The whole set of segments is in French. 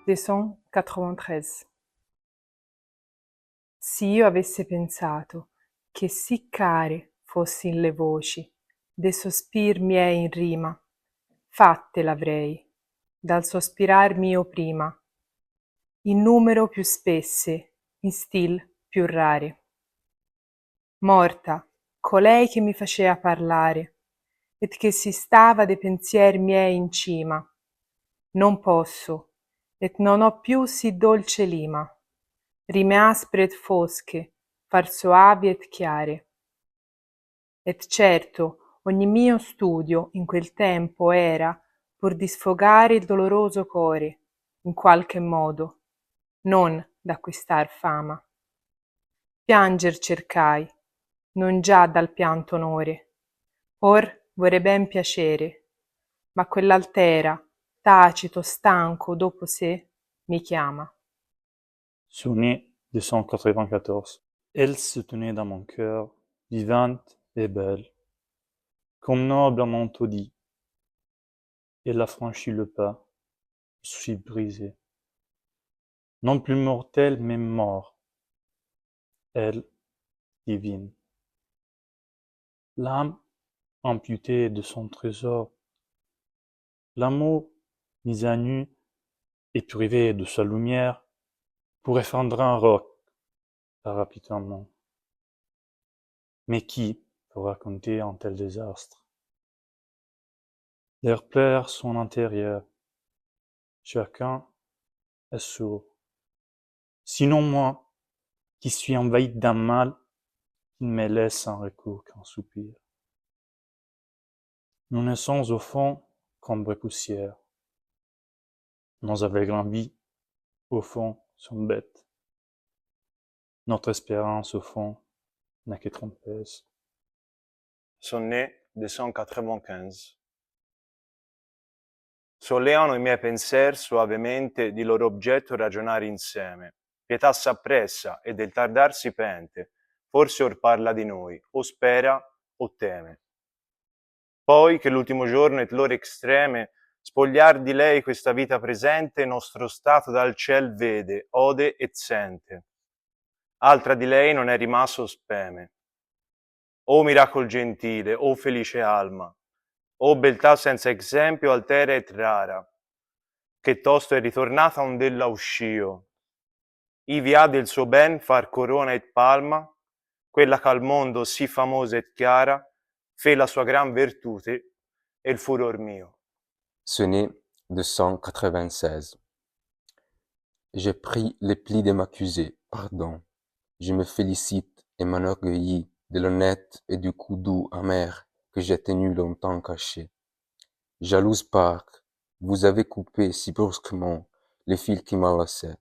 293. Si io avesse pensato che sì care fossin le voci de sospir miei in rima, fatte l'avrei, dal sospirar mio prima, in numero più spesse, in stil più rare. Morta, colei che mi facea parlare, et che si stava de pensier miei in cima, non posso, et non ho più sì dolce lima, rime aspre et fosche, far soavi et chiare. Et certo, ogni mio studio in quel tempo era pur di sfogare il doloroso core, in qualche modo, non d'acquistar fama. Pianger cercai, non già dal pianto onore, or vorrei ben piacere, ma quell'altera, tacito, stanco, dopo sé, mi chiama. Sonnet 294. Elle se tenait dans mon cœur, vivante et belle, comme noble un manteau dit. Elle a franchi le pas, je suis brisé. Non plus mortel, mais mort. Elle, divine. L'âme amputée de son trésor, l'amour mis à nu et privé de sa lumière, pourrait fendre un roc rapidement. Mais qui peut raconter un tel désastre? L'air pleure son intérieur. Chacun est sourd. Sinon moi, qui suis envahi d'un mal qui ne me laisse sans recours qu'un soupir. Nous ne sommes au fond qu'ombre et poussière. Nos aveugles envies, au fond, sont bêtes. Notre espérance, au fond, n'a que trompeuse. Sonnet 295. Solleano i miei pensier soavemente di loro oggetto ragionare insieme. Pietà s'appressa e del tardar si pente, forse or parla di noi, o spera o teme. Poi che l'ultimo giorno et l'ore extreme, spogliar di lei questa vita presente, nostro stato dal ciel vede, ode et sente. Altra di lei non è rimasto speme. O miracol gentile, o felice alma, o beltà senza esempio altera et rara, che tosto è ritornata ond'ella uscio, ivi ha del suo ben far corona et palma, quella che al mondo sì famosa et chiara, fe la sua gran virtute e il furor mio. Sonnet 296. J'ai pris les plis de m'accuser, pardon. Je me félicite et m'enorgueillis de l'honnête et du coup doux amer que j'ai tenu longtemps caché. Jalouse Pâques, vous avez coupé si brusquement le fil qui m'enlaçait,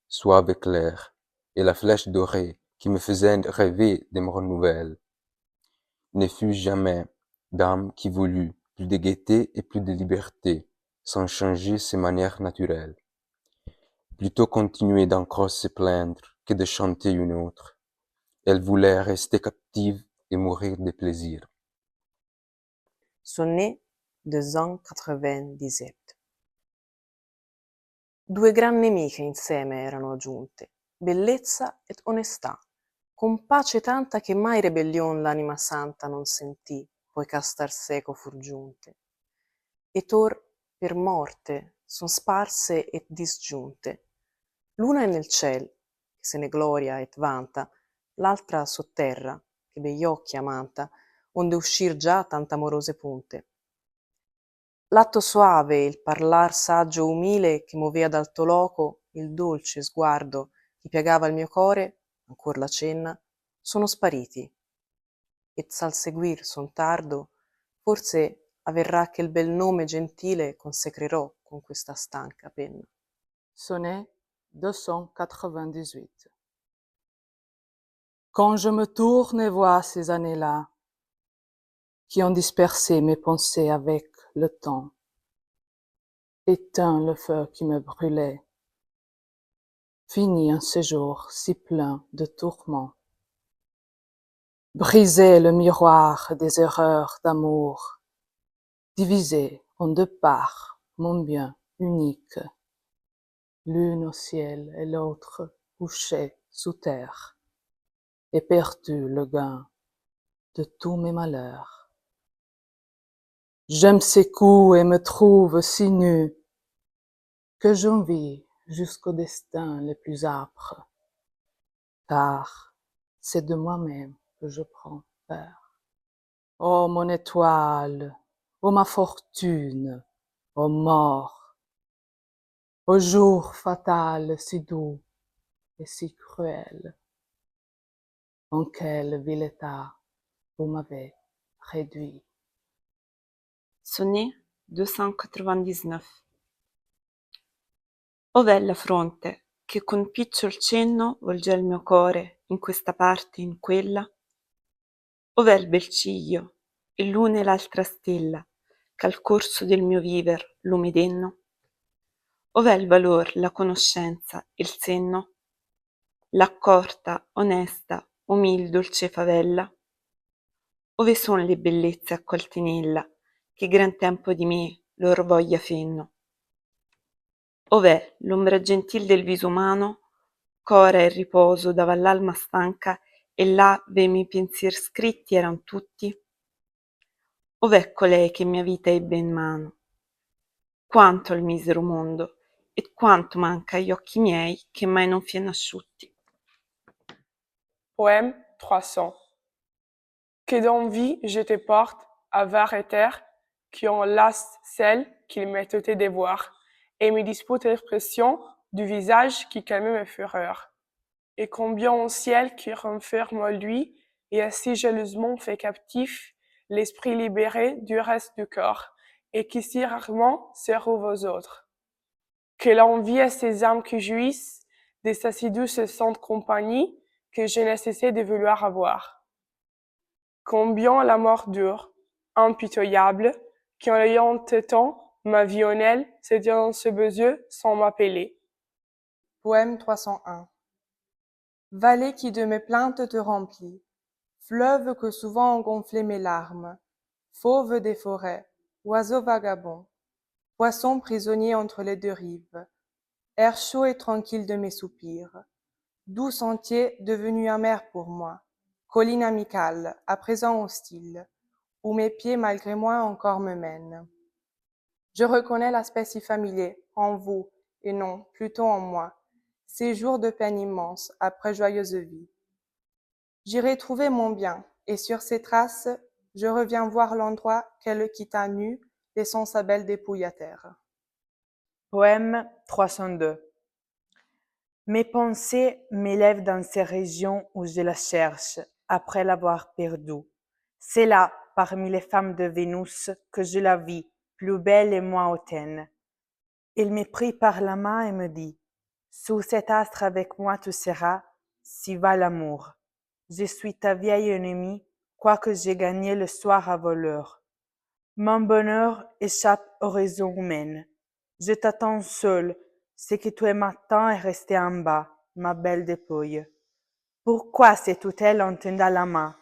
suave et clair, et la flèche dorée qui me faisait rêver de me nouvelles. Ne fut jamais d'âme qui voulut plus de gaieté et plus de liberté, sans changer ses manières naturelles. Plutôt continuer d'encore se plaindre que de chanter une autre. Elle voulait rester captive et mourir de plaisir. Sonnet 297. Due gran nemiche insieme erano giunte, bellezza ed onestà, con pace tanta che mai rebellion l'anima santa non sentì, poi castar seco fur giunte. Et or per morte son sparse et disgiunte. L'una è nel ciel, che se ne gloria et vanta, l'altra sotterra, che begli occhi amanta, onde uscir già tant'amorose punte. L'atto soave, il parlar saggio umile che movea d'alto loco, il dolce sguardo che piagava il mio core, ancor la cenna, sono spariti. Et s'al seguir son tardo, forse avverrà che il bel nome gentile consecrerò con questa stanca penna. Sonnet 298. Quand je me tourne et vois ces années-là, qui ont dispersé mes pensées avec le temps, éteint le feu qui me brûlait, fini un séjour si plein de tourments, brisé le miroir des erreurs d'amour, divisé en deux parts mon bien unique, l'une au ciel et l'autre couchée sous terre, et perdu le gain de tous mes malheurs. J'aime ces coups et me trouve si nu que j'envie jusqu'au destin les plus âpres, car c'est de moi-même que je prends peur. Ô mon étoile, ô ma fortune, ô mort, ô jour fatal si doux et si cruel, en quel vil état vous m'avez réduit. Sonnet 299. Ov'è la fronte che con picciol cenno volge il mio core in questa parte, in quella? Ov'è il bel ciglio, e l'una e l'altra stella, ch'al corso del mio viver lume denno? Ov'è il valor, la conoscenza, il senno? L'accorta, onesta, umil dolce favella? Ove son le bellezze accolte in ella, che gran tempo di me lor voglia fenno? Ov'è l'ombra gentil del viso umano, ch'ora il riposo dava all'alma stanca, e là ve miei pensier scritti eran tutti? Ov'è colei che mia vita ebbe in mano? Quanto al misero mondo, et quanto manca agli occhi miei che mai non fien asciutti. Poème 300. Que d'envie je te porte, avare et terre, qui en lasse celle qu'il m'est ôté de voir, et me dispute l'expression du visage qui calme mes fureurs. Et combien au ciel qui renferme lui, et a si jalousement fait captif l'esprit libéré du reste du corps, et qui si rarement se rouvre aux autres. Que l'envie à ces âmes qui jouissent de sa si douce et sainte compagnie, que je n'ai cessé de vouloir avoir. Combien la mort dure, impitoyable, qui en l'ayant tant, ma vie en elle, se tient dans ce besoin sans m'appeler. Poème 301. Vallée qui de mes plaintes te remplit, fleuve que souvent ont gonflé mes larmes, fauve des forêts, oiseau vagabond, poisson prisonnier entre les deux rives, air chaud et tranquille de mes soupirs, doux sentier devenu amer pour moi, colline amicale, à présent hostile, où mes pieds malgré moi encore me mènent. Je reconnais l'aspect si familier, en vous, et non, plutôt en moi, séjour de peine immense, après joyeuse vie. J'irai trouver mon bien, et sur ses traces, je reviens voir l'endroit qu'elle quitta nu, laissant sa belle dépouille à terre. Poème 302. Mes pensées m'élèvent dans ces régions où je la cherche, après l'avoir perdue. C'est là, parmi les femmes de Vénus, que je la vis, plus belle et moins hautaine. Il me prit par la main et me dit, sous cet astre avec moi tu seras, si va l'amour. Je suis ta vieille ennemie, quoique j'ai gagné le soir à voleur. Mon bonheur échappe aux raisons humaines. Je t'attends seul, ce que tu m'attends est resté en bas, ma belle dépouille. Pourquoi ces tutelles en tendant la main?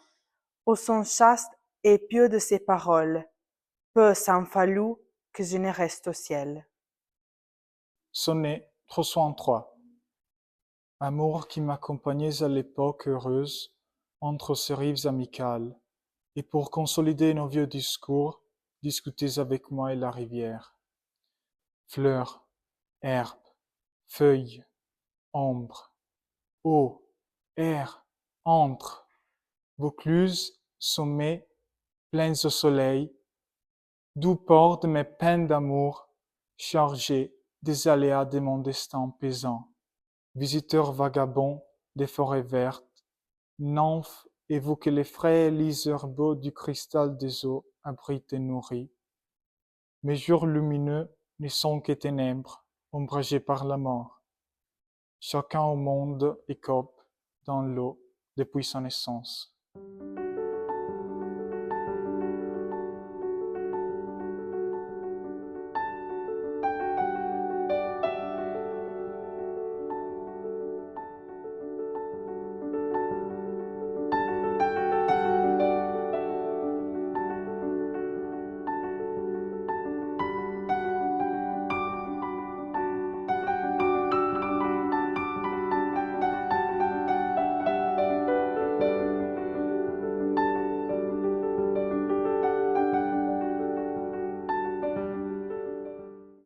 Au son chaste et pieux de ces paroles, peu s'en fallut que je ne reste au ciel. Sonnet 303. Amour qui m'accompagnais à l'époque heureuse, entre ces rives amicales, et pour consolider nos vieux discours, discutez avec moi et la rivière. Fleurs, herbes, feuilles, ombre, eau, air, entre, Vaucluse, sommets, pleins au soleil, doux port de mes peines d'amour, chargé des aléas de mon destin pesant. Visiteurs vagabonds des forêts vertes, nymphes, et vous que les frais liseurs beaux du cristal des eaux abritent et nourris. Mes jours lumineux ne sont que ténèbres, ombragés par la mort. Chacun au monde écope dans l'eau depuis sa naissance.